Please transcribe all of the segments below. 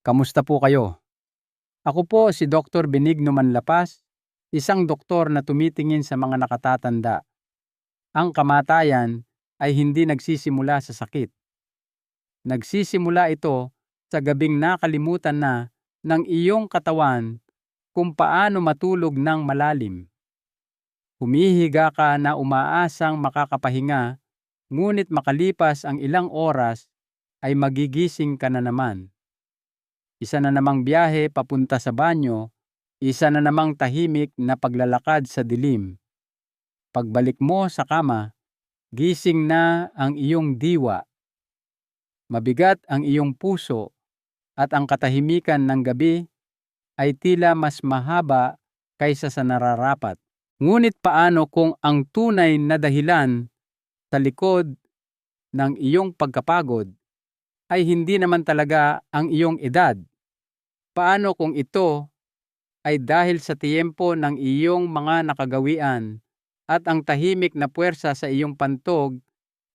Kamusta po kayo? Ako po si Dr. Benigno Manlapas, isang doktor na tumitingin sa mga nakatatanda. Ang kamatayan ay hindi nagsisimula sa sakit. Nagsisimula ito sa gabing nakalimutan na ng iyong katawan kung paano matulog ng malalim. Humihiga ka na umaasang makakapahinga, ngunit makalipas ang ilang oras ay magigising ka na naman. Isa na namang biyahe papunta sa banyo, isa na namang tahimik na paglalakad sa dilim. Pagbalik mo sa kama, gising na ang iyong diwa. Mabigat ang iyong puso at ang katahimikan ng gabi ay tila mas mahaba kaysa sa nararapat. Ngunit paano kung ang tunay na dahilan sa likod ng iyong pagkapagod ay hindi naman talaga ang iyong edad? Paano kung ito ay dahil sa tiyempo ng iyong mga nakagawian at ang tahimik na puwersa sa iyong pantog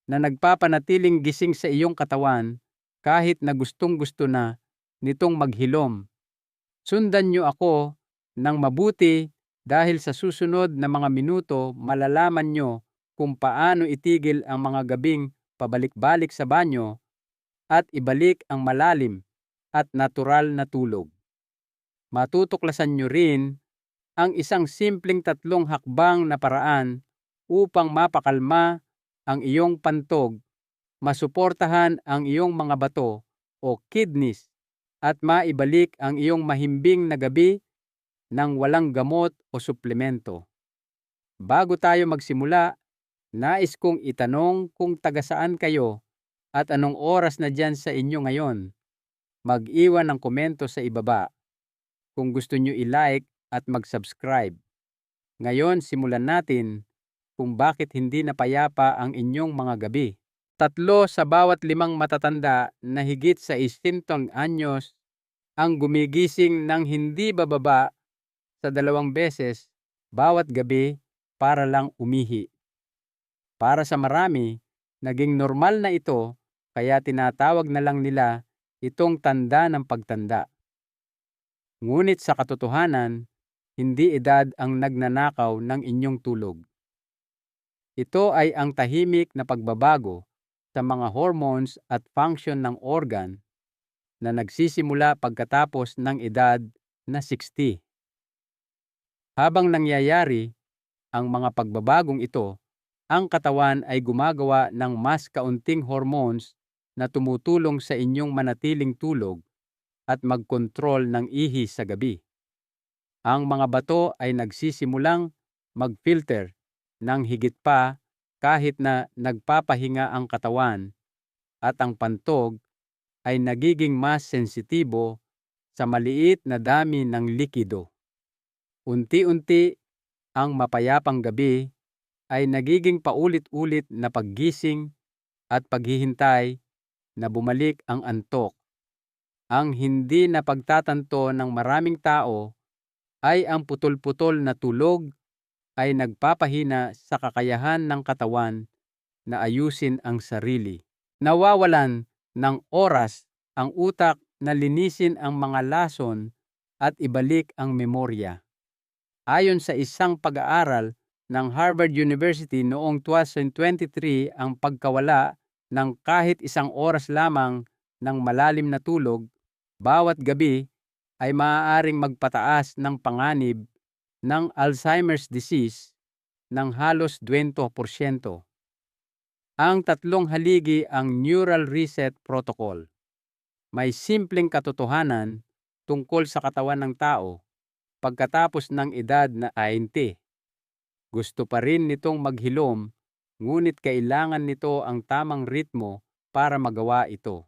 na nagpapanatiling gising sa iyong katawan kahit na gustong-gusto na nitong maghilom? Sundan niyo ako ng mabuti dahil sa susunod na mga minuto malalaman niyo kung paano itigil ang mga gabing pabalik-balik sa banyo at ibalik ang malalim at natural na tulog. Matutuklasan niyo rin ang isang simpleng 3 hakbang na paraan upang mapakalma ang iyong pantog, masuportahan ang iyong mga bato o kidneys, at maibalik ang iyong mahimbing na gabi ng walang gamot o suplemento. Bago tayo magsimula, nais kong itanong kung taga saan kayo at anong oras na dyan sa inyo ngayon. Mag-iwan ng komento sa ibaba. Kung gusto nyo i-like at mag-subscribe. Ngayon, simulan natin kung bakit hindi napayapa ang inyong mga gabi. 3 sa bawat 5 matatanda na higit sa 60 anyos ang gumigising ng hindi bababa sa 2 beses bawat gabi para lang umihi. Para sa marami, naging normal na ito, kaya tinatawag na lang nila itong tanda ng pagtanda. Ngunit sa katotohanan, hindi edad ang nagnanakaw ng inyong tulog. Ito ay ang tahimik na pagbabago sa mga hormones at function ng organ na nagsisimula pagkatapos ng edad na 60. Habang nangyayari ang mga pagbabagong ito, ang katawan ay gumagawa ng mas kaunting hormones na tumutulong sa inyong manatiling tulog at magkontrol ng ihi sa gabi. Ang mga bato ay nagsisimulang mag-filter ng higit pa kahit na nagpapahinga ang katawan, at ang pantog ay nagiging mas sensitibo sa maliit na dami ng likido. Unti-unti, ang mapayapang gabi ay nagiging paulit-ulit na paggising at paghihintay na bumalik ang antok. Ang hindi na pagtatanto ng maraming tao ay ang putol-putol na tulog ay nagpapahina sa kakayahan ng katawan na ayusin ang sarili. Nawawalan ng oras ang utak na linisin ang mga lason at ibalik ang memorya. Ayon sa isang pag-aaral ng Harvard University noong 2023, ang pagkawala ng kahit 1 oras lamang ng malalim na tulog bawat gabi ay maaaring magpataas ng panganib ng Alzheimer's disease ng halos 20%. Ang 3 haligi ang Neural Reset Protocol. May simpleng katotohanan tungkol sa katawan ng tao pagkatapos ng edad na 20. Gusto pa rin nitong maghilom, ngunit kailangan nito ang tamang ritmo para magawa ito.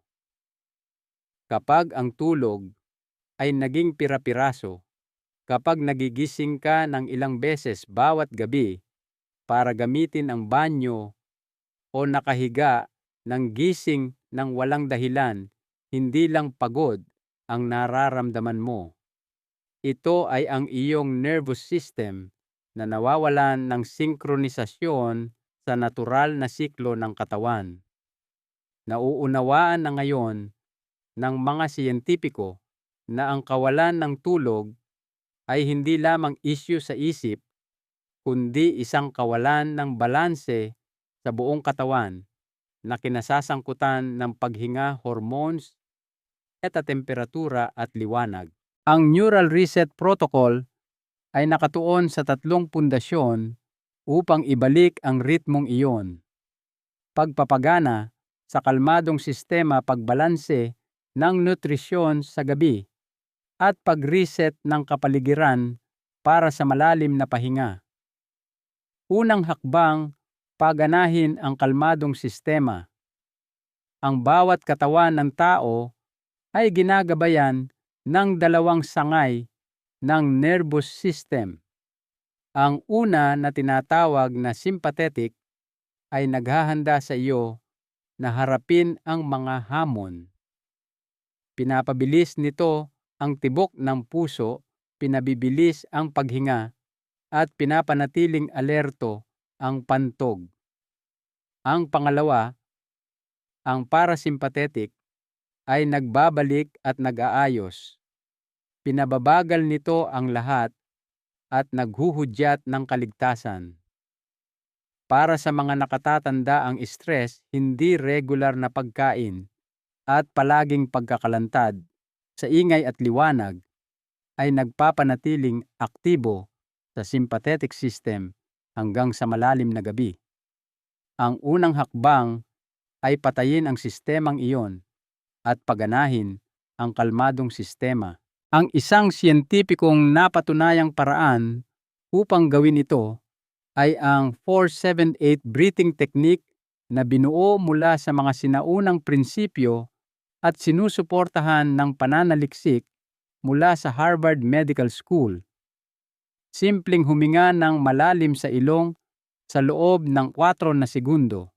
Kapag ang tulog ay naging pira-piraso, kapag nagigising ka ng ilang beses bawat gabi para gamitin ang banyo o nakahiga ng gising ng walang dahilan, hindi lang pagod ang nararamdaman mo. Ito ay ang iyong nervous system na nawawalan ng sinkronisasyon sa natural na siklo ng katawan. Nauunawaan na ngayon ng mga siyentipiko na ang kawalan ng tulog ay hindi lamang issue sa isip, kundi isang kawalan ng balanse sa buong katawan na kinasasangkutan ng paghinga, hormones, at temperatura at liwanag. Ang Neural Reset Protocol ay nakatuon sa 3 pundasyon upang ibalik ang ritmong iyon. Pagpapagana sa kalmadong sistema, pagbalanse ng nutrisyon sa gabi, at pag-reset ng kapaligiran para sa malalim na pahinga. Unang hakbang, paganahin ang kalmadong sistema. Ang bawat katawan ng tao ay ginagabayan ng 2 sangay ng nervous system. Ang una na tinatawag na sympathetic ay naghahanda sa iyo na harapin ang mga hamon. Pinapabilis nito ang tibok ng puso, pinabibilis ang paghinga, at pinapanatiling alerto ang pantog. Ang pangalawa, ang parasympathetic, ay nagbabalik at nag-aayos. Pinababagal nito ang lahat at naghuhudyat ng kaligtasan. Para sa mga nakatatanda, ang stress, hindi regular na pagkain, at palaging pagkakalantad sa ingay at liwanag ay nagpapanatiling aktibo sa sympathetic system hanggang sa malalim na gabi. Ang unang hakbang ay patayin ang sistemang iyon at paganahin ang kalmadong sistema. Ang isang siyentipikong napatunayang paraan upang gawin ito ay ang 4-7-8 breathing technique na binuo mula sa mga sinaunang prinsipyo at sinusuportahan ng pananaliksik mula sa Harvard Medical School. Simpleng huminga ng malalim sa ilong sa loob ng 4 na segundo.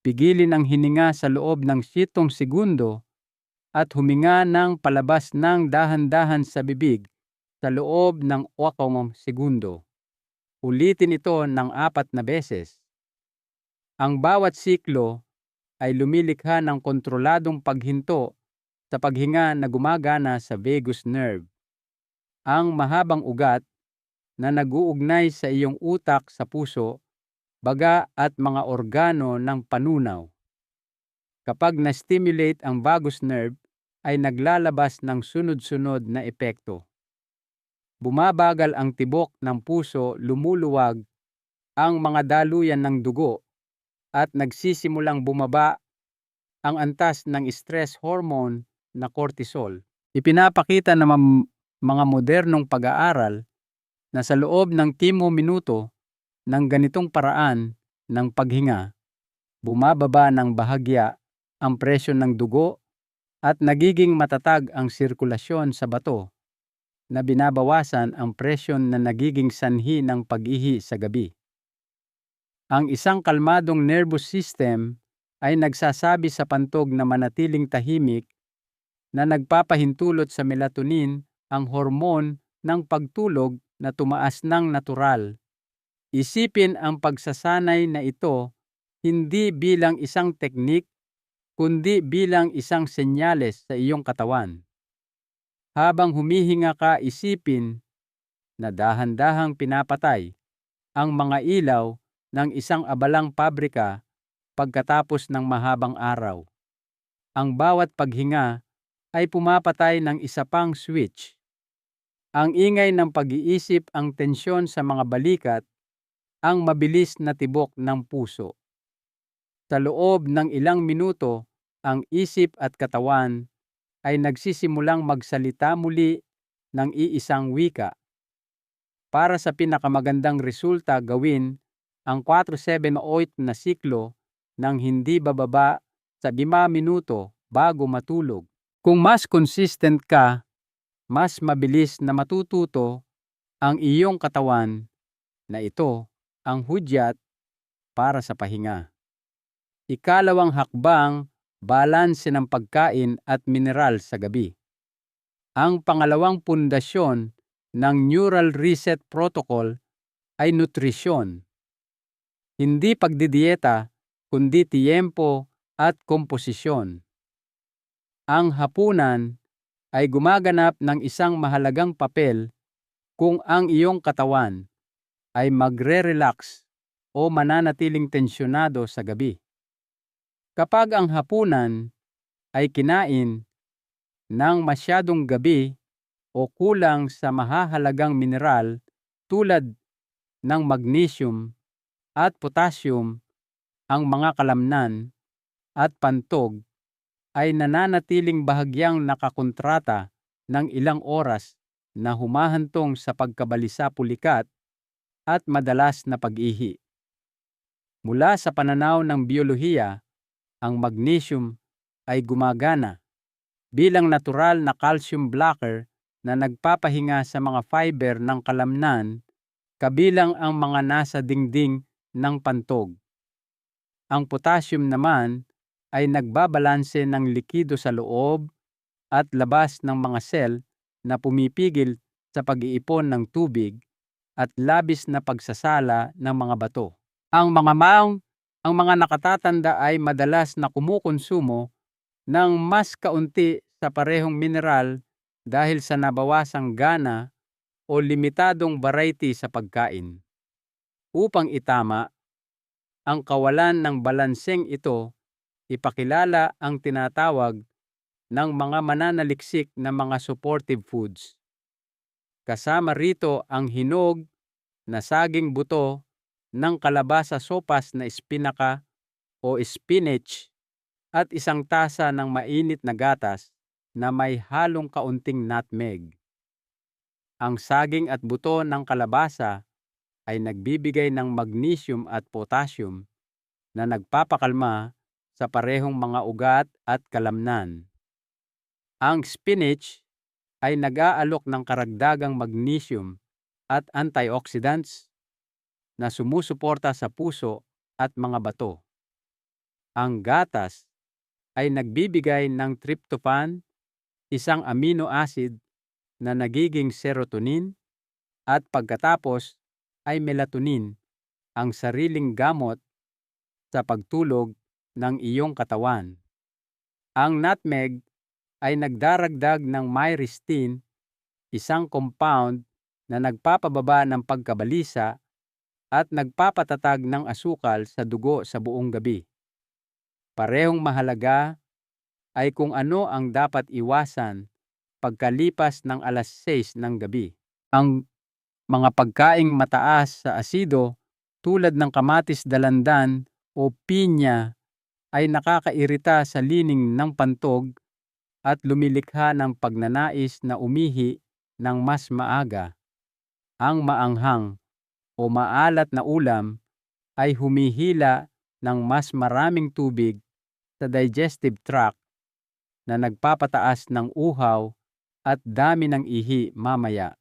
Pigilin ang hininga sa loob ng 7 segundo at huminga ng palabas ng dahan-dahan sa bibig sa loob ng 8 segundo. Ulitin ito ng 4 na beses. Ang bawat siklo ay lumilikha ng kontroladong paghinto sa paghinga na gumagana sa vagus nerve, ang mahabang ugat na nag-uugnay sa iyong utak, sa puso, baga at mga organo ng panunaw. Kapag na-stimulate ang vagus nerve, ay naglalabas ng sunod-sunod na epekto. Bumabagal ang tibok ng puso, lumuluwag ang mga daluyan ng dugo, at nagsisimulang bumaba ang antas ng stress hormone na cortisol. Ipinapakita ng mga modernong pag-aaral na sa loob ng 10 minuto ng ganitong paraan ng paghinga, bumababa ng bahagya ang presyon ng dugo at nagiging matatag ang sirkulasyon sa bato, na binabawasan ang presyon na nagiging sanhi ng pag-ihi sa gabi. Ang isang kalmadong nervous system ay nagsasabi sa pantog na manatiling tahimik, na nagpapahintulot sa melatonin, ang hormone ng pagtulog na tumaas ng natural. Isipin ang pagsasanay na ito hindi bilang isang teknik, kundi bilang isang senyales sa iyong katawan. Habang humihinga ka, isipin na dahan-dahang pinapatay ang mga ilaw ng isang abalang pabrika pagkatapos ng mahabang araw. Ang bawat paghinga ay pumapatay ng isa pang switch. Ang ingay ng pag-iisip, ang tensyon sa mga balikat, ang mabilis na tibok ng puso. Sa loob ng ilang minuto, ang isip at katawan ay nagsisimulang magsalita muli ng iisang wika. Para sa pinakamagandang resulta, gawin ang 4-7-8 na siklo ng hindi bababa sa 5 minuto bago matulog. Kung mas consistent ka, mas mabilis na matututo ang iyong katawan na ito ang hudyat para sa pahinga. Ikalawang hakbang, balanse ng pagkain at mineral sa gabi. Ang pangalawang pundasyon ng Neural Reset Protocol ay nutrisyon. Hindi pagdidieta, kundi tiyempo at komposisyon. Ang hapunan ay gumaganap ng isang mahalagang papel kung ang iyong katawan ay magre-relax o mananatiling tensyonado sa gabi. Kapag ang hapunan ay kinain ng masyadong gabi o kulang sa mahahalagang mineral tulad ng magnesium at potassium, ang mga kalamnan at pantog ay nananatiling bahagyang nakakontrata ng ilang oras na humahantong sa pagkabalisa pulikat at madalas na pag-ihi. Mula sa pananaw ng biyolohiya, ang magnesium ay gumagana bilang natural na calcium blocker na nagpapahinga sa mga fiber ng kalamnan kabilang ang mga nasa dingding ng pantog. Ang potassium naman ay nagbabalanse ng likido sa loob at labas ng mga sel na pumipigil sa pag-iipon ng tubig at labis na pagsasala ng mga bato. Ang mga nakatatanda ay madalas na kumukonsumo ng mas kaunti sa parehong mineral dahil sa nabawasang gana o limitadong variety sa pagkain. Upang itama ang kawalan ng balanseng ito, ipakilala ang tinatawag ng mga mananaliksik na mga supportive foods. Kasama rito ang hinog na saging buto ng kalabasa sopas na espinaka o spinach at isang tasa ng mainit na gatas na may halong kaunting nutmeg. Ang saging at buto ng kalabasa ay nagbibigay ng magnesium at potassium na nagpapakalma sa parehong mga ugat at kalamnan. Ang spinach ay nag-aalok ng karagdagang magnesium at antioxidants na sumusuporta sa puso at mga bato. Ang gatas ay nagbibigay ng tryptophan, isang amino acid na nagiging serotonin, at pagkatapos ay melatonin, ang sariling gamot sa pagtulog ng iyong katawan. Ang nutmeg ay nagdaragdag ng myristin, isang compound na nagpapababa ng pagkabalisa at nagpapatatag ng asukal sa dugo sa buong gabi. Parehong mahalaga ay kung ano ang dapat iwasan pagkalipas ng alas 6 ng gabi. Ang mga pagkaing mataas sa asido tulad ng kamatis dalandan o pinya ay nakakairita sa lining ng pantog at lumilikha ng pagnanais na umihi ng mas maaga. Ang maanghang o maalat na ulam ay humihila ng mas maraming tubig sa digestive tract na nagpapataas ng uhaw at dami ng ihi mamaya.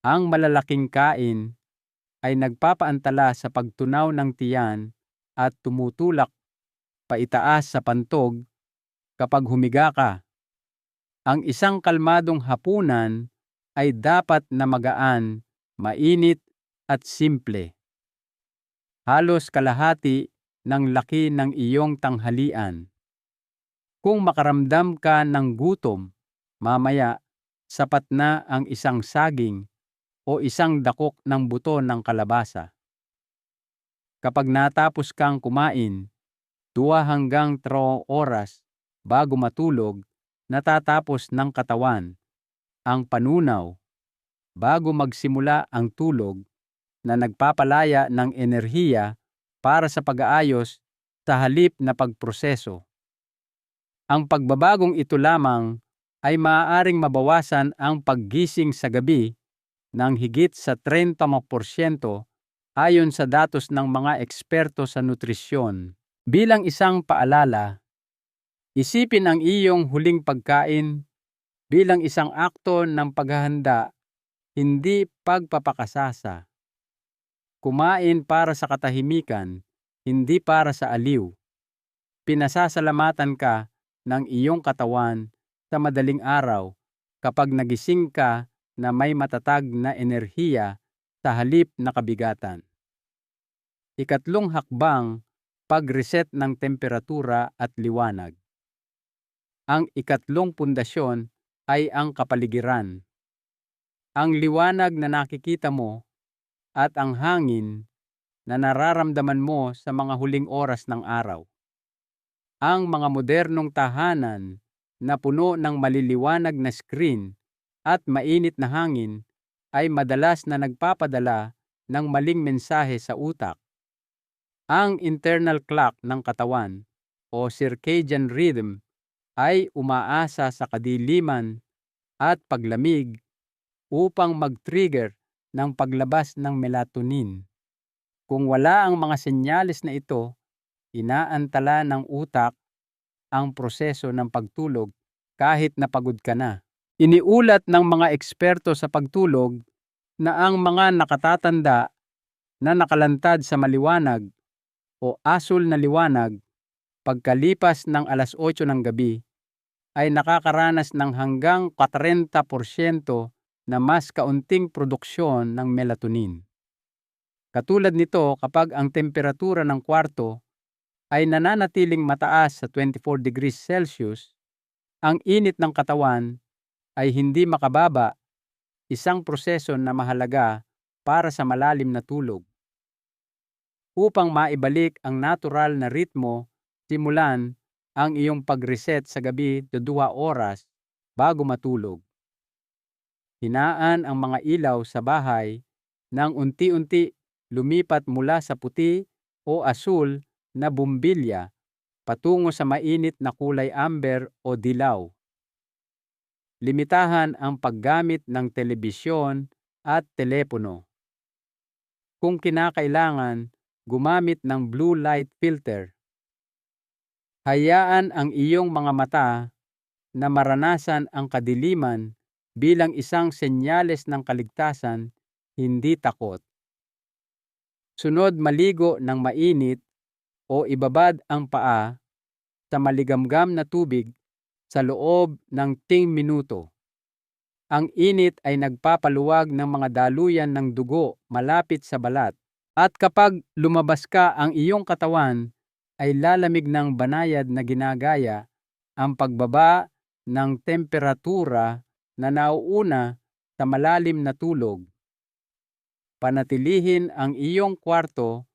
Ang malalaking kain ay nagpapaantala sa pagtunaw ng tiyan at tumutulak paitaas sa pantog kapag humiga ka. Ang isang kalmadong hapunan ay dapat na magaan, mainit at simple. Halos kalahati ng laki ng iyong tanghalian. Kung makaramdam ka ng gutom, mamaya sapat na ang isang saging o isang dakok ng buto ng kalabasa. Kapag natapos kang kumain, 2 hanggang 3 oras bago matulog, natatapos ng katawan ang panunaw bago magsimula ang tulog na nagpapalaya ng enerhiya para sa pag-aayos sa halip na pagproseso. Ang pagbabagong ito lamang ay maaaring mabawasan ang paggising sa gabi ng higit sa 30% ayon sa datos ng mga eksperto sa nutrisyon. Bilang isang paalala, isipin ang iyong huling pagkain bilang isang akto ng paghahanda, hindi pagpapakasasa. Kumain para sa katahimikan, hindi para sa aliw. Pinasasalamatan ka ng iyong katawan sa madaling araw kapag nagising ka na may matatag na enerhiya sa halip na kabigatan. 3 hakbang, pag-reset ng temperatura at liwanag. Ang 3 pundasyon ay ang kapaligiran. Ang liwanag na nakikita mo at ang hangin na nararamdaman mo sa mga huling oras ng araw. Ang mga modernong tahanan na puno ng maliliwanag na screen at mainit na hangin ay madalas na nagpapadala ng maling mensahe sa utak. Ang internal clock ng katawan o circadian rhythm ay umaasa sa kadiliman at paglamig upang mag-trigger ng paglabas ng melatonin. Kung wala ang mga senyales na ito, inaantala ng utak ang proseso ng pagtulog kahit napagod ka na. Iniulat ng mga eksperto sa pagtulog na ang mga nakatatanda na nakalantad sa maliwanag o asul na liwanag pagkalipas ng alas 8 ng gabi ay nakakaranas ng hanggang 40% na mas kaunting produksyon ng melatonin. Katulad nito, kapag ang temperatura ng kwarto ay nananatiling mataas sa 24 degrees Celsius, ang init ng katawan ay hindi makababa, isang proseso na mahalaga para sa malalim na tulog. Upang maibalik ang natural na ritmo, simulan ang iyong pag-reset sa gabi 2 oras bago matulog. Hinaan ang mga ilaw sa bahay nang unti-unti lumipat mula sa puti o asul na bumbilya patungo sa mainit na kulay amber o dilaw. Limitahan ang paggamit ng telebisyon at telepono. Kung kinakailangan, gumamit ng blue light filter. Hayaan ang iyong mga mata na maranasan ang kadiliman bilang isang senyales ng kaligtasan, hindi takot. Sunod, maligo ng mainit o ibabad ang paa sa maligamgam na tubig sa loob ng 10 minuto. Ang init ay nagpapaluwag ng mga daluyan ng dugo malapit sa balat. At kapag lumabas ka, ang iyong katawan ay lalamig ng banayad na ginagaya ang pagbaba ng temperatura na nauuna sa malalim na tulog. Panatilihin ang iyong kwarto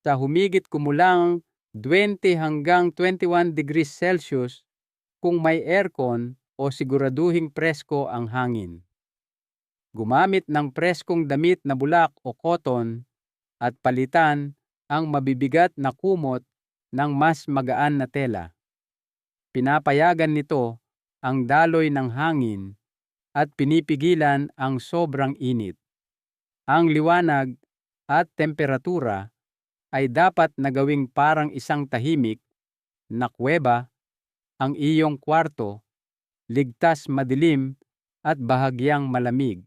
sa humigit kumulang 20 hanggang 21 degrees Celsius kung may aircon o siguraduhing presko ang hangin. Gumamit ng preskong damit na bulak o cotton at palitan ang mabibigat na kumot ng mas magaan na tela. Pinapayagan nito ang daloy ng hangin at pinipigilan ang sobrang init. Ang liwanag at temperatura ay dapat na gawing parang isang tahimik na kuweba ang iyong kwarto, ligtas, madilim at bahagyang malamig.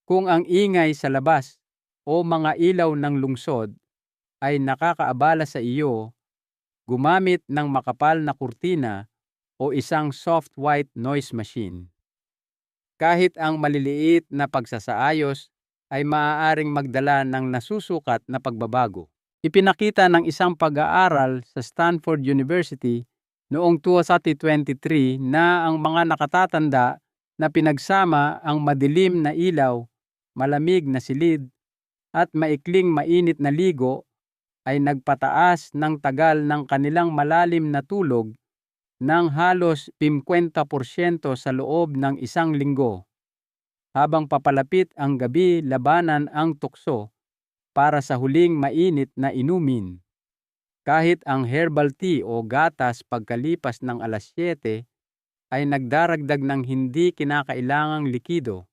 Kung ang ingay sa labas o mga ilaw ng lungsod ay nakakaabala sa iyo, gumamit ng makapal na kurtina o isang soft white noise machine. Kahit ang maliliit na pagsasaayos ay maaaring magdala ng nasusukat na pagbabago. Ipinakita ng isang pag-aaral sa Stanford University noong 2023 na ang mga nakatatanda na pinagsama ang madilim na ilaw, malamig na silid, at maikling mainit na ligo ay nagpataas ng tagal ng kanilang malalim na tulog ng halos 50% sa loob ng isang linggo. Habang papalapit ang gabi, labanan ang tukso para sa huling mainit na inumin. Kahit ang herbal tea o gatas pagkalipas ng alas 7 ay nagdaragdag ng hindi kinakailangang likido.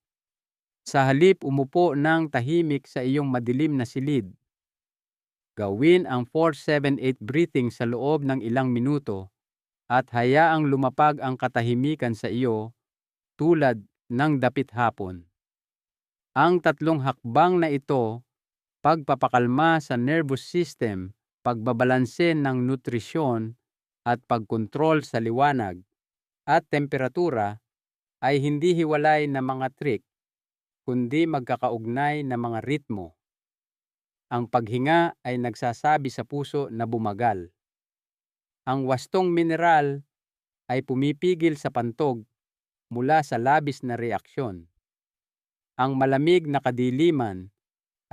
Sa halip, umupo ng tahimik sa iyong madilim na silid. Gawin ang 4-7-8 breathing sa loob ng ilang minuto at hayaang lumapag ang katahimikan sa iyo tulad ng dapit hapon. Ang tatlong hakbang na ito, pagpapakalma sa nervous system, pagbabalanse ng nutrisyon at pagkontrol sa liwanag at temperatura, ay hindi hiwalay na mga trick, kundi magkakaugnay na mga ritmo. Ang paghinga ay nagsasabi sa puso na bumagal. Ang wastong mineral ay pumipigil sa pantog mula sa labis na reaksyon. Ang malamig na kadiliman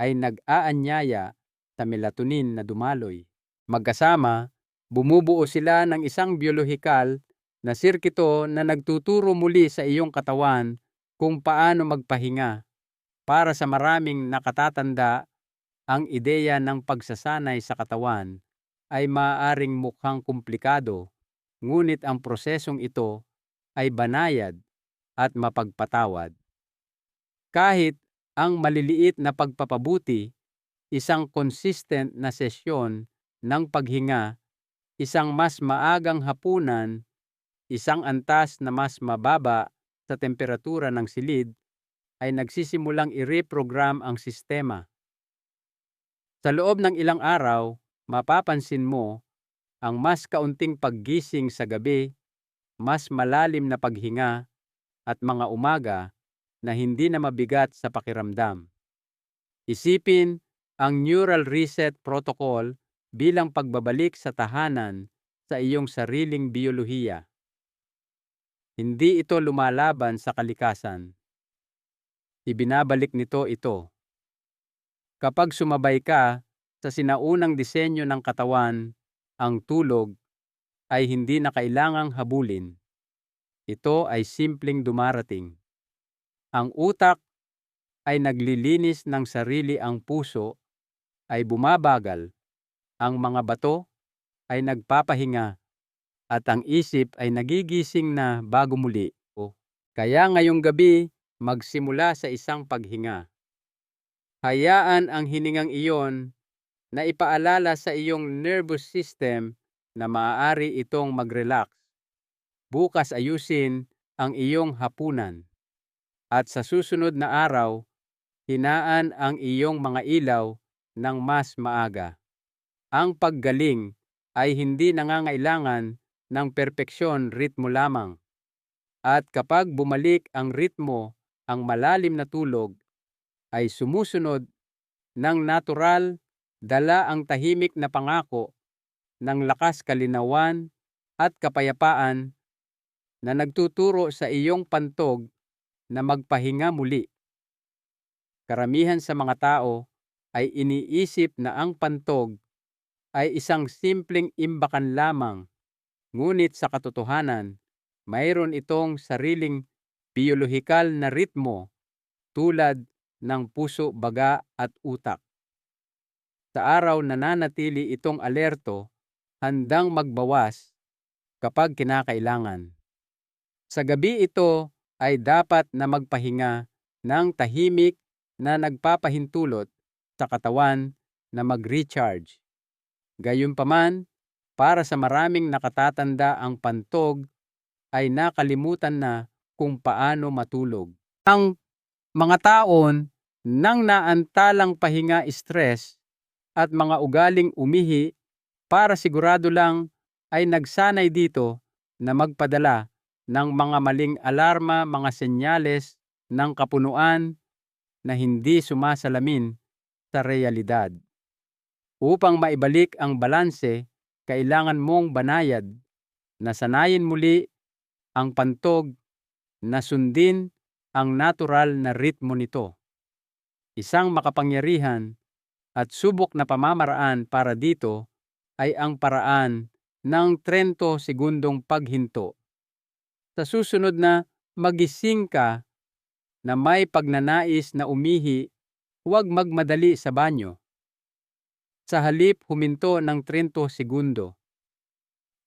ay nag-aanyaya sa melatonin na dumaloy. Magkasama, bumubuo sila ng isang biolohikal na sirkito na nagtuturo muli sa iyong katawan kung paano magpahinga. Para sa maraming nakatatanda, ang ideya ng pagsasanay sa katawan ay maaaring mukhang komplikado, ngunit ang prosesong ito ay banayad at mapagpatawad. Kahit ang maliliit na pagpapabuti, isang consistent na sesyon ng paghinga, isang mas maagang hapunan, isang antas na mas mababa sa temperatura ng silid, ay nagsisimulang i-reprogram ang sistema. Sa loob ng ilang araw, mapapansin mo ang mas kaunting paggising sa gabi, mas malalim na paghinga, at mga umaga na hindi na mabigat sa pakiramdam. Isipin ang Neural Reset Protocol bilang pagbabalik sa tahanan sa iyong sariling biyolohiya. Hindi ito lumalaban sa kalikasan. Ibinabalik nito ito. Kapag sumabay ka sa sinaunang disenyo ng katawan, ang tulog ay hindi na kailangang habulin. Ito ay simpleng dumarating. Ang utak ay naglilinis ng sarili, ang puso ay bumabagal, ang mga bato ay nagpapahinga, at ang isip ay nagigising na bago muli. Kaya ngayong gabi, magsimula sa isang paghinga. Hayaan ang hiningang iyon na ipaalala sa iyong nervous system na maaari itong mag-relax. Bukas ayusin ang iyong hapunan. At sa susunod na araw, hinaan ang iyong mga ilaw ng mas maaga. Ang paggaling ay hindi nangangailangan ng perpeksyon, ritmo lamang. At kapag bumalik ang ritmo, ang malalim na tulog ay sumusunod ng natural, dala ang tahimik na pangako ng lakas, kalinawan at kapayapaan na nagtuturo sa iyong pantog na magpahinga muli. Karamihan sa mga tao ay iniisip na ang pantog ay isang simpleng imbakan lamang, ngunit sa katotohanan, mayroon itong sariling biolohikal na ritmo tulad ng puso, baga at utak. Sa araw nananatili itong alerto, handang magbawas kapag kinakailangan. Sa gabi ito ay dapat na magpahinga ng tahimik na nagpapahintulot sa katawan na mag-recharge. Gayunpaman, para sa maraming nakatatanda, ang pantog ay nakalimutan na kung paano matulog. Ang mga taon nang naantalang pahinga, stress at mga ugaling umihi, para sigurado lang ay nagsanay dito na magpadala ng mga maling alarma, mga senyales ng kapunuan na hindi sumasalamin sa realidad. Upang maibalik ang balanse, kailangan mong banayad na sanayin muli ang pantog na sundin ang natural na ritmo nito. Isang makapangyarihan at subok na pamamaraan para dito ay ang paraan ng 30 segundong paghinto. Sa susunod na magising ka na may pagnanais na umihi, huwag magmadali sa banyo. Sa halip huminto ng 30 segundo.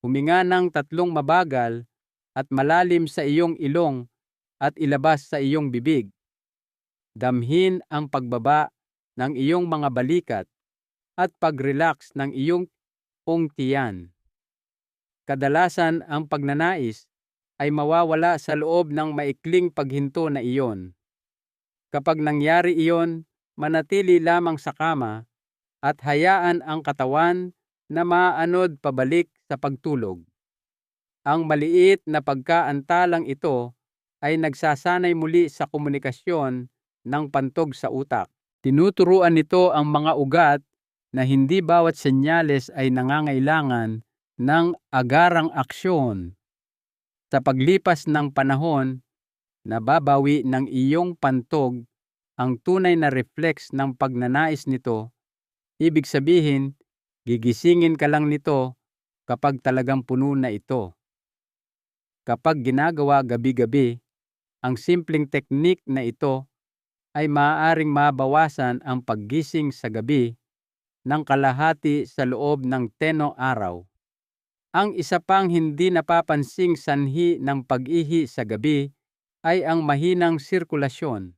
Huminga ng 3 mabagal at malalim sa iyong ilong at ilabas sa iyong bibig. Damhin ang pagbaba ng iyong mga balikat at pag-relax ng iyong tiyan. Kadalasan ang pagnanais ay mawawala sa loob ng maikling paghinto na iyon. Kapag nangyari iyon, manatili lamang sa kama at hayaan ang katawan na maaanod pabalik sa pagtulog. Ang maliit na pagkaantalang ito ay nagsasanay muli sa komunikasyon ng pantog sa utak. Tinuturuan nito ang mga ugat na hindi bawat senyales ay nangangailangan ng agarang aksyon. Sa paglipas ng panahon, Nababawi ng iyong pantog ang tunay na reflex ng pagnanais nito. Ibig sabihin, gigisingin ka lang nito kapag talagang puno na ito. Kapag ginagawa gabi-gabi, ang simpleng teknik na ito ay maaaring mabawasan ang paggising sa gabi ng kalahati sa loob ng 10 araw. Ang isa pang hindi napapansing sanhi ng pag-ihi sa gabi ay ang mahinang sirkulasyon.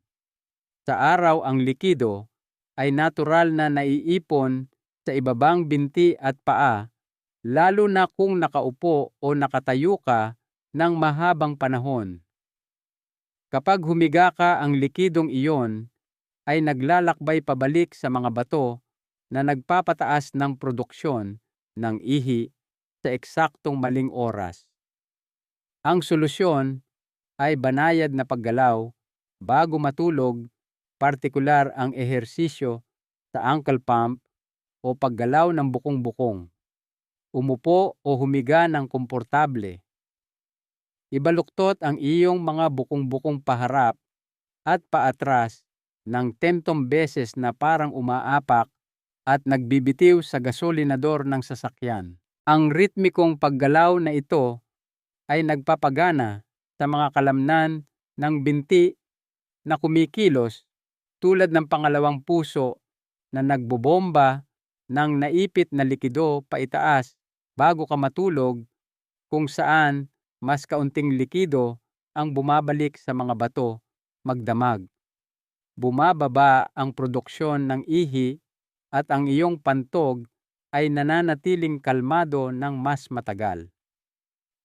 Sa araw ang likido ay natural na naiipon sa ibabang binti at paa, lalo na kung nakaupo o nakatayo ka ng mahabang panahon. Kapag humiga ka, ang likidong iyon ay naglalakbay pabalik sa mga bato na nagpapataas ng produksyon ng ihi sa eksaktong maling oras. Ang solusyon ay banayad na paggalaw bago matulog, partikular ang ehersisyo sa ankle pump o paggalaw ng bukong-bukong. Umupo o humiga ng komportable. Ibaluktot ang iyong mga bukong-bukong paharap at paatras ng 10 beses na parang umaapak at nagbibitiw sa gasolinador ng sasakyan. Ang ritmikong paggalaw na ito ay nagpapagana sa mga kalamnan ng binti na kumikilos tulad ng pangalawang puso na nagbobomba ng naipit na likido paitaas bago ka matulog, kung saan mas kaunting likido ang bumabalik sa mga bato magdamag. Bumababa ang produksyon ng ihi at ang iyong pantog ay nananatiling kalmado ng mas matagal.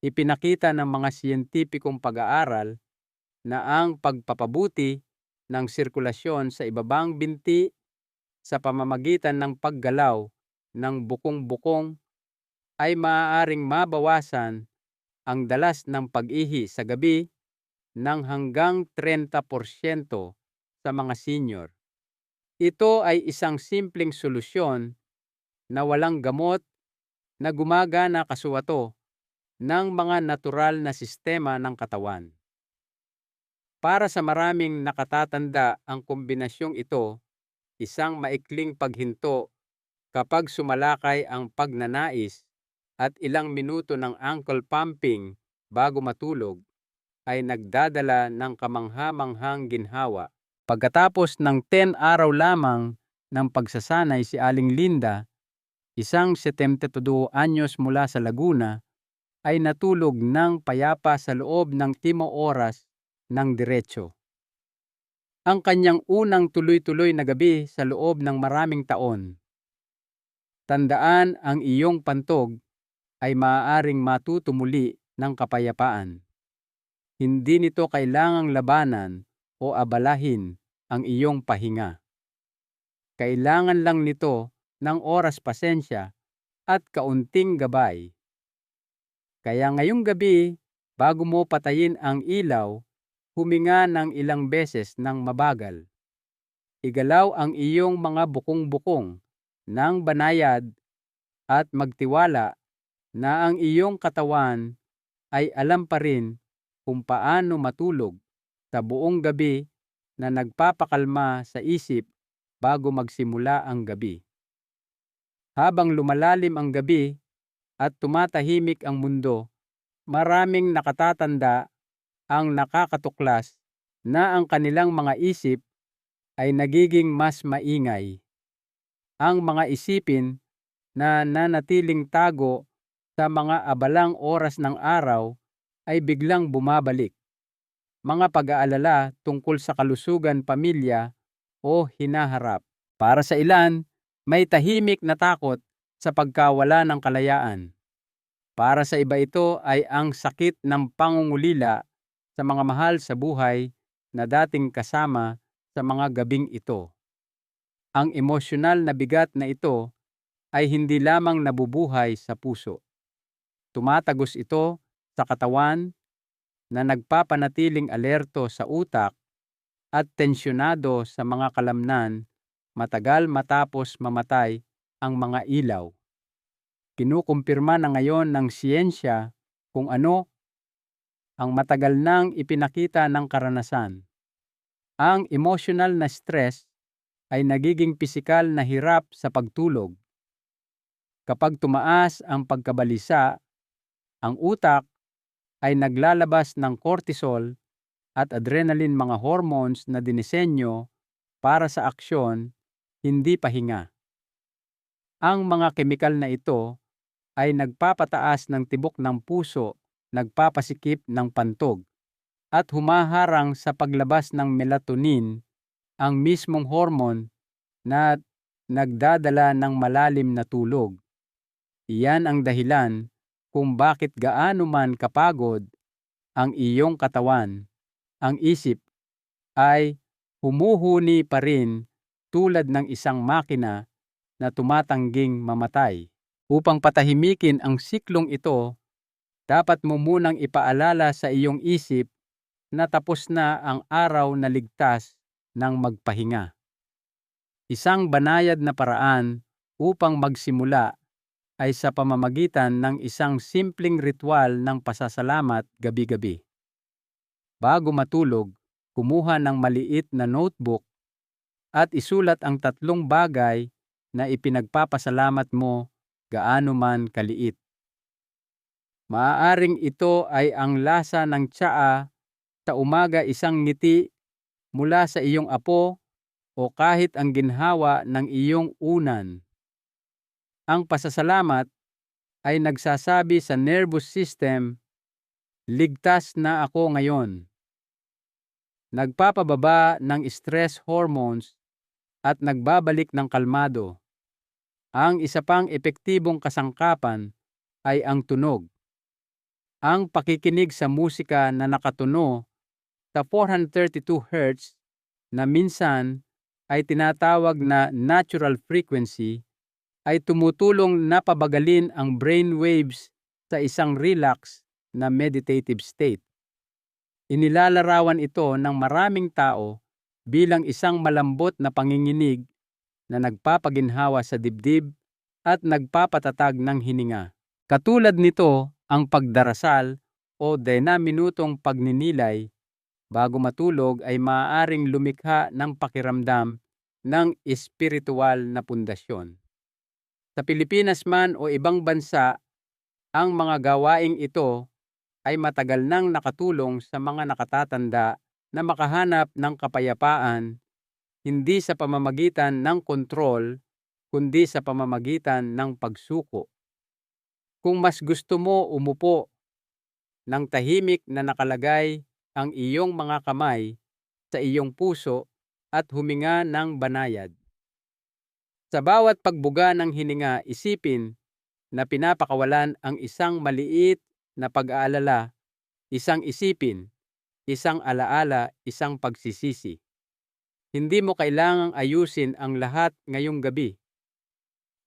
Ipinakita ng mga siyentipikong pag-aaral na ang pagpapabuti ng sirkulasyon sa ibabang binti sa pamamagitan ng paggalaw ng bukong-bukong ay maaaring mabawasan ang dalas ng pag-ihi sa gabi ng hanggang 30% sa mga senior. Ito ay isang simpleng solusyon na walang gamot na gumagana kasuwato ng mga natural na sistema ng katawan. Para sa maraming nakatatanda, ang kombinasyong ito, isang maikling paghinto kapag sumalakay ang pagnanais at ilang minuto ng ankle pumping bago matulog, ay nagdadala ng kamangha-manghang ginhawa. Pagkatapos ng 10 araw lamang ng pagsasanay, si Aling Linda, isang 72 anyos mula sa Laguna, ay natulog ng payapa sa loob ng 5 oras ng diretso. Ang kanyang unang tuloy-tuloy na gabi sa loob ng maraming taon. Tandaan, ang iyong pantog ay maaaring matuto muli ng kapayapaan. Hindi nito kailangang labanan o abalahin ang iyong pahinga. Kailangan lang nito ng oras, pasensya at kaunting gabay. Kaya ngayong gabi, bago mo patayin ang ilaw, huminga ng ilang beses ng mabagal. Igalaw ang iyong mga bukong-bukong ng banayad at magtiwala na ang iyong katawan ay alam pa rin kung paano matulog sa buong gabi na nagpapakalma sa isip bago magsimula ang gabi. Habang lumalalim ang gabi at tumatahimik ang mundo, maraming nakatatanda ang nakakatuklas na ang kanilang mga isip ay nagiging mas maingay. Ang mga isipin na nanatiling tago sa mga abalang oras ng araw ay biglang bumabalik. Mga pag-aalala tungkol sa kalusugan, pamilya o hinaharap. Para sa ilan, may tahimik na takot sa pagkawala ng kalayaan. Para sa iba, ito ay ang sakit ng pangungulila sa mga mahal sa buhay na dating kasama sa mga gabing ito. Ang emosyonal na bigat na ito ay hindi lamang nabubuhay sa puso. Tumatagos ito sa katawan na nagpapanatiling alerto sa utak at tensyonado sa mga kalamnan matagal matapos mamatay ang mga ilaw. Kinukumpirma na ngayon ng siyensya kung ano ang matagal nang ipinakita ng karanasan. Ang emotional na stress ay nagiging pisikal na hirap sa pagtulog. Kapag tumaas ang pagkabalisa, ang utak ay naglalabas ng cortisol at adrenaline, mga hormones na dinisenyo para sa aksyon, hindi pahinga. Ang mga kemikal na ito ay nagpapataas ng tibok ng puso, nagpapasikip ng pantog, at humaharang sa paglabas ng melatonin, ang mismong hormone na nagdadala ng malalim na tulog. Iyan ang dahilan kung bakit gaano man kapagod ang iyong katawan, ang isip ay humuhuni pa rin tulad ng isang makina na tumatangging mamatay. Upang patahimikin ang siklong ito, dapat mo munang ipaalala sa iyong isip na tapos na ang araw na ligtas ng magpahinga. Isang banayad na paraan upang magsimula ay sa pamamagitan ng isang simpleng ritual ng pasasalamat gabi-gabi. Bago matulog, kumuha ng maliit na notebook at isulat ang 3 bagay na ipinagpapasalamat mo, gaano man kaliit. Maaaring ito ay ang lasa ng tsaa sa umaga, isang ngiti mula sa iyong apo, o kahit ang ginhawa ng iyong unan. Ang pasasalamat ay nagsasabi sa nervous system, ligtas na ako ngayon. Nagpapababa ng stress hormones at nagbabalik ng kalmado. Ang isa pang epektibong kasangkapan ay ang tunog. Ang pakikinig sa musika na nakatuno sa 432 Hz na minsan ay tinatawag na natural frequency ay tumutulong na pabagalin ang brain waves sa isang relax na meditative state. Inilalarawan ito ng maraming tao bilang isang malambot na panginginig na nagpapaginhawa sa dibdib at nagpapatatag ng hininga. Katulad nito ang pagdarasal o 10-minutong pagninilay bago matulog ay maaaring lumikha ng pakiramdam ng espiritual na pundasyon. Sa Pilipinas man o ibang bansa, ang mga gawaing ito ay matagal nang nakatulong sa mga nakatatanda na makahanap ng kapayapaan, hindi sa pamamagitan ng kontrol, kundi sa pamamagitan ng pagsuko. Kung mas gusto mo, umupo ng tahimik na nakalagay ang iyong mga kamay sa iyong puso at huminga ng banayad. Sa bawat pagbuga ng hininga, isipin na pinapakawalan ang isang maliit na pag-aalala, isang isipin, isang alaala, isang pagsisisi. Hindi mo kailangang ayusin ang lahat ngayong gabi.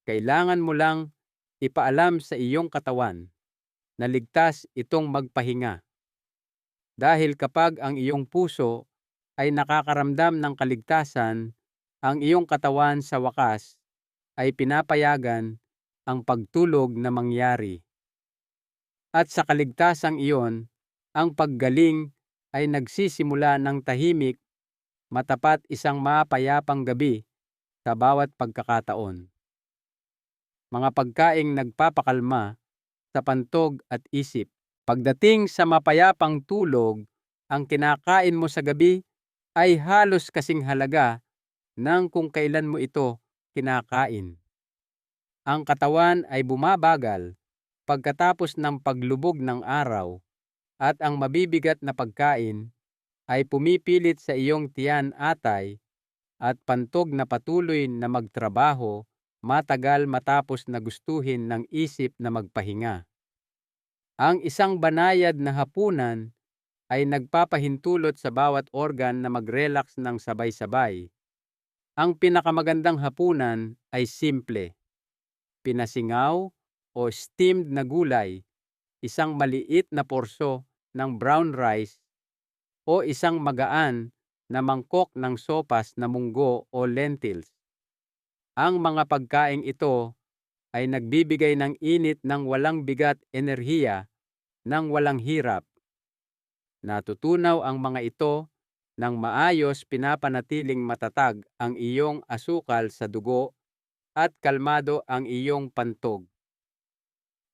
Kailangan mo lang ipaalam sa iyong katawan na ligtas itong magpahinga. Dahil kapag ang iyong puso ay nakakaramdam ng kaligtasan, ang iyong katawan sa wakas ay pinapayagan ang pagtulog na mangyari. At sa kaligtasang iyon, ang paggaling ay nagsisimula ng tahimik, matapat, isang mapayapang gabi sa bawat pagkakataon. Mga pagkaing nagpapakalma sa pantog at isip. Pagdating sa mapayapang tulog, ang kinakain mo sa gabi ay halos kasing halaga ng kung kailan mo ito kinakain. Ang katawan ay bumabagal pagkatapos ng paglubog ng araw at ang mabibigat na pagkain ay pumipilit sa iyong tiyan, atay at pantog na patuloy na magtrabaho matagal matapos na gustuhin ng isip na magpahinga. Ang isang banayad na hapunan ay nagpapahintulot sa bawat organ na mag-relax ng sabay-sabay. Ang pinakamagandang hapunan ay simple: pinasingaw o steamed na gulay, isang maliit na porso ng brown rice, o isang magaan na mangkok ng sopas na munggo o lentils. Ang mga pagkaing ito ay nagbibigay ng init ng walang bigat, enerhiya ng walang hirap. Natutunaw ang mga ito nang maayos pinapanatiling matatag ang iyong asukal sa dugo at kalmado ang iyong pantog.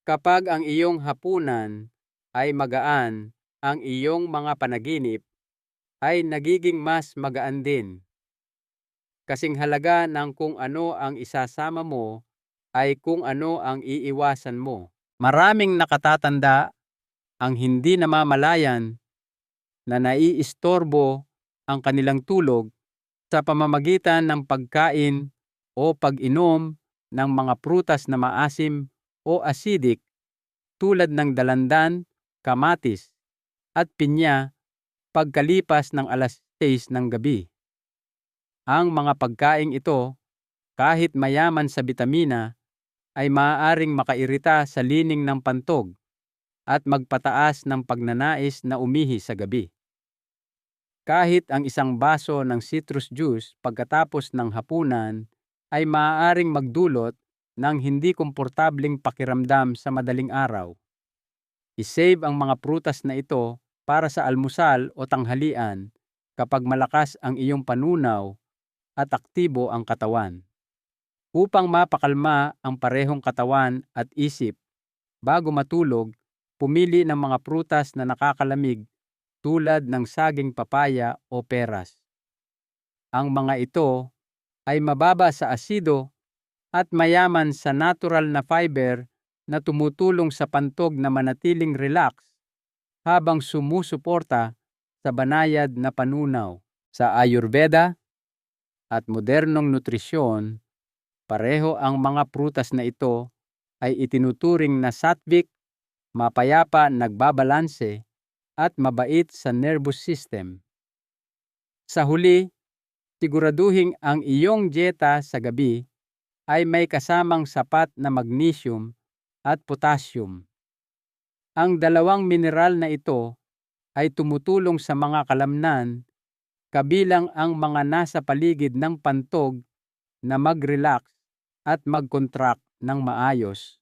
Kapag ang iyong hapunan ay magaan, ang iyong mga panaginip ay nagiging mas magaan din. Kasing halaga ng kung ano ang isasama mo ay kung ano ang iiwasan mo. Maraming nakatatanda ang hindi namamalayan na naiistorbo ang kanilang tulog sa pamamagitan ng pagkain o pag-inom ng mga prutas na maasim o acidic tulad ng dalandan, kamatis, at pinya pagkalipas ng alas 6 ng gabi. Ang mga pagkaing ito, kahit mayaman sa bitamina, ay maaaring makairita sa lining ng pantog at magpataas ng pagnanais na umihi sa gabi. Kahit ang isang baso ng citrus juice pagkatapos ng hapunan ay maaaring magdulot ng hindi komportableng pakiramdam sa madaling araw. I-save ang mga prutas na ito para sa almusal o tanghalian kapag malakas ang iyong panunaw at aktibo ang katawan. Upang mapakalma ang parehong katawan at isip bago matulog, pumili ng mga prutas na nakakalamig tulad ng saging papaya o peras. Ang mga ito ay mababa sa asido at mayaman sa natural na fiber na tumutulong sa pantog na manatiling relax habang sumusuporta sa banayad na panunaw. Sa Ayurveda at modernong nutrisyon, pareho ang mga prutas na ito ay itinuturing na sattvic, mapayapa, nagbabalanse, at mabait sa nervous system. Sa huli, siguraduhin ang iyong dieta sa gabi ay may kasamang sapat na magnesium at potassium. Ang dalawang mineral na ito ay tumutulong sa mga kalamnan, kabilang ang mga nasa paligid ng pantog na mag-relax at mag-contract ng maayos.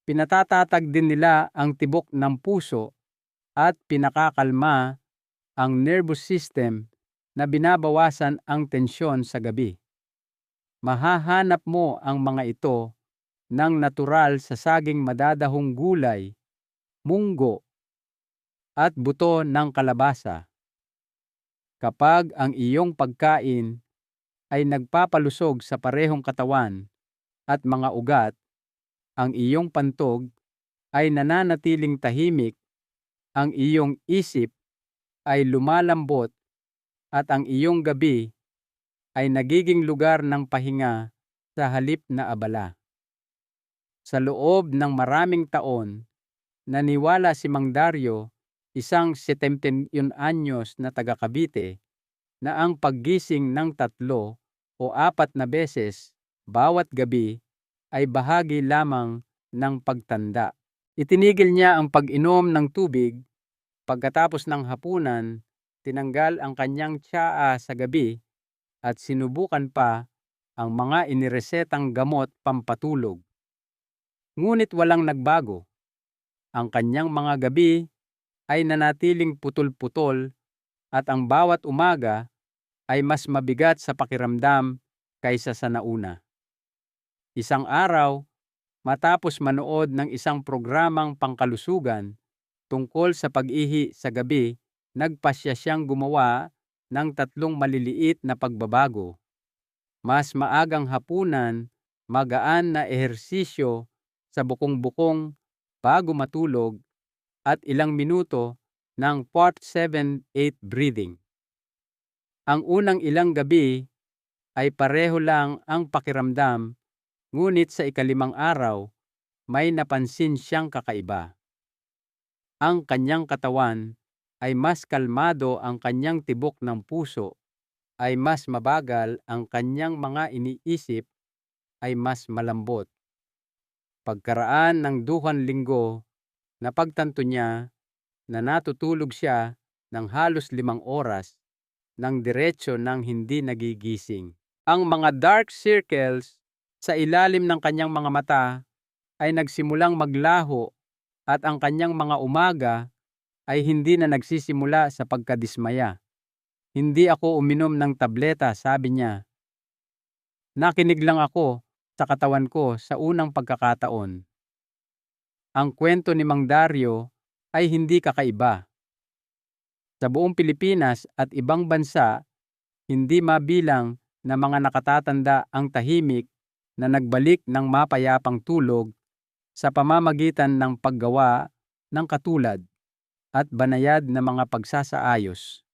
Pinatatatag din nila ang tibok ng puso at pinakakalma ang nervous system na binabawasan ang tensyon sa gabi. Mahahanap mo ang mga ito ng natural sa saging madadahong gulay, munggo, at buto ng kalabasa. Kapag ang iyong pagkain ay nagpapalusog sa parehong katawan at mga ugat, ang iyong pantog ay nananatiling tahimik, ang iyong isip ay lumalambot, at ang iyong gabi ay nagiging lugar ng pahinga sa halip na abala. Sa loob ng maraming taon, naniwala si Mang Dario, isang 71 anyos na taga Cavite, na ang paggising ng 3 o 4 na beses bawat gabi ay bahagi lamang ng pagtanda. Itinigil niya ang pag-inom ng tubig. Pagkatapos ng hapunan, tinanggal ang kanyang tsaa sa gabi at sinubukan pa ang mga iniresetang gamot pampatulog. Ngunit walang nagbago. Ang kanyang mga gabi ay nanatiling putol-putol at ang bawat umaga ay mas mabigat sa pakiramdam kaysa sa nauna. Isang araw, matapos manood ng isang programang pangkalusugan tungkol sa pag-ihi sa gabi, nagpasya siyang gumawa ng 3 maliliit na pagbabago. Mas maagang hapunan, magaan na ehersisyo sa bukong-bukong bago matulog, at ilang minuto ng 4-7-8 breathing. Ang unang ilang gabi ay pareho lang ang pakiramdam, ngunit sa ika-5 araw, may napansin siyang kakaiba. Ang kanyang katawan ay mas kalmado, ang kanyang tibok ng puso ay mas mabagal, ang kanyang mga iniisip ay mas malambot. Pagkaraan ng 2 linggo, napagtanto niya na natutulog siya ng halos 5 oras ng diretso nang hindi nagigising. Ang mga dark circles sa ilalim ng kanyang mga mata ay nagsimulang maglaho at ang kanyang mga umaga ay hindi na nagsisimula sa pagkadismaya. Hindi ako uminom ng tableta, sabi niya. Nakinig lang ako sa katawan ko sa unang pagkakataon. Ang kwento ni Mang Dario ay hindi kakaiba. Sa buong Pilipinas at ibang bansa, hindi mabilang na mga nakatatanda ang tahimik na nagbalik ng mapayapang tulog sa pamamagitan ng paggawa ng katulad at banayad na mga pagsasaayos.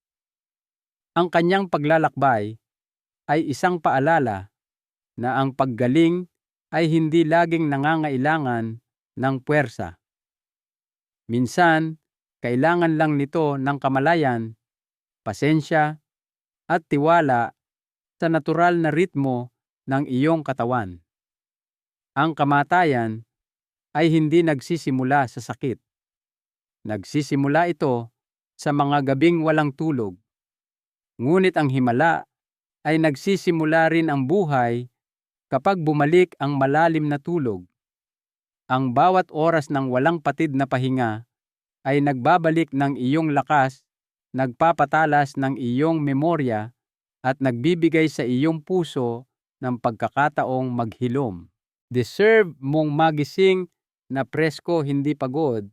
Ang kanyang paglalakbay ay isang paalala na ang paggaling ay hindi laging nangangailangan ng puwersa. Minsan, kailangan lang nito ng kamalayan, pasensya, at tiwala sa natural na ritmo ng iyong katawan. Ang kamatayan ay hindi nagsisimula sa sakit. Nagsisimula ito sa mga gabing walang tulog. Ngunit ang himala ay nagsisimula rin ang buhay kapag bumalik ang malalim na tulog. Ang bawat oras ng walang patid na pahinga ay nagbabalik ng iyong lakas, nagpapatalas ng iyong memorya at nagbibigay sa iyong puso ng pagkakataong maghilom. Deserve mong magising na presko, hindi pagod.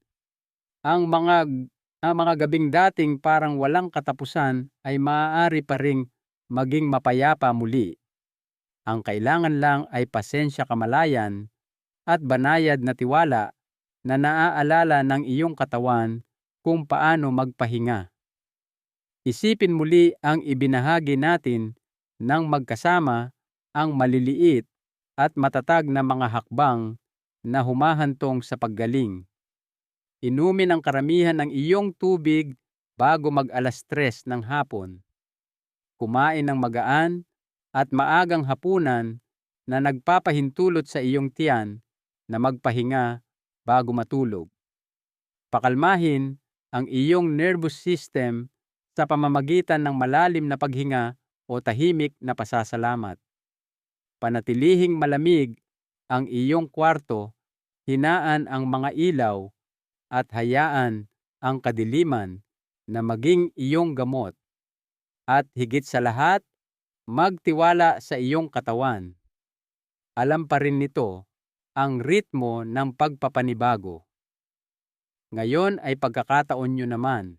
Ang mga gabing dating parang walang katapusan ay maaari pa ring maging mapayapa muli. Ang kailangan lang ay pasensya, kamalayan, at banayad na tiwala na naaalala ng iyong katawan kung paano magpahinga. Isipin muli ang ibinahagi natin ng magkasama ang maliliit at matatag na mga hakbang na humahantong sa paggaling. Inumin ang karamihan ng iyong tubig bago mag-alas 3 ng hapon. Kumain ng magaan at maagang hapunan na nagpapahintulot sa iyong tiyan na magpahinga bago matulog. Pakalmahin ang iyong nervous system sa pamamagitan ng malalim na paghinga o tahimik na pasasalamat. Panatilihing malamig ang iyong kwarto, hinaan ang mga ilaw, at hayaan ang kadiliman na maging iyong gamot. At higit sa lahat, magtiwala sa iyong katawan. Alam pa rin nito ang ritmo ng pagpapanibago. Ngayon ay pagkakataon nyo naman.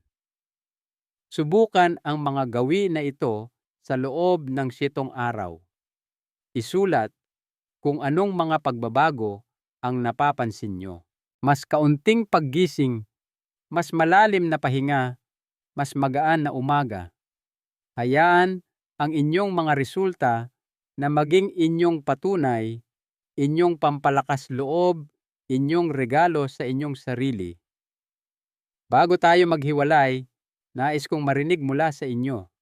Subukan ang mga gawin na ito sa loob ng 7 araw. Isulat kung anong mga pagbabago ang napapansin nyo. Mas kaunting paggising, mas malalim na pahinga, mas magaan na umaga. Hayaan ang inyong mga resulta na maging inyong patunay, inyong pampalakas loob, inyong regalo sa inyong sarili. Bago tayo maghiwalay, nais kong marinig mula sa inyo.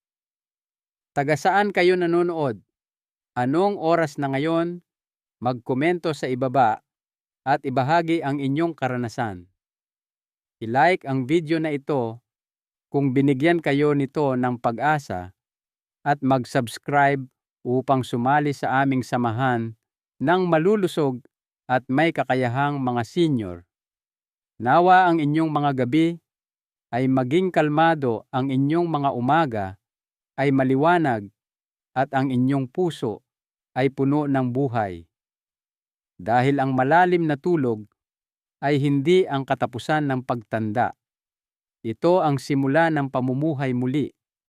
Taga saan kayo nanonood? Anong oras na ngayon? Magkomento sa ibaba at ibahagi ang inyong karanasan. I-like ang video na ito kung binigyan kayo nito ng pag-asa at mag-subscribe upang sumali sa aming samahan ng malulusog at may kakayahang mga senior. Nawa ang inyong mga gabi ay maging kalmado, ang inyong mga umaga ay maliwanag at ang inyong puso ay puno ng buhay. Dahil ang malalim na tulog ay hindi ang katapusan ng pagtanda. Ito ang simula ng pamumuhay muli.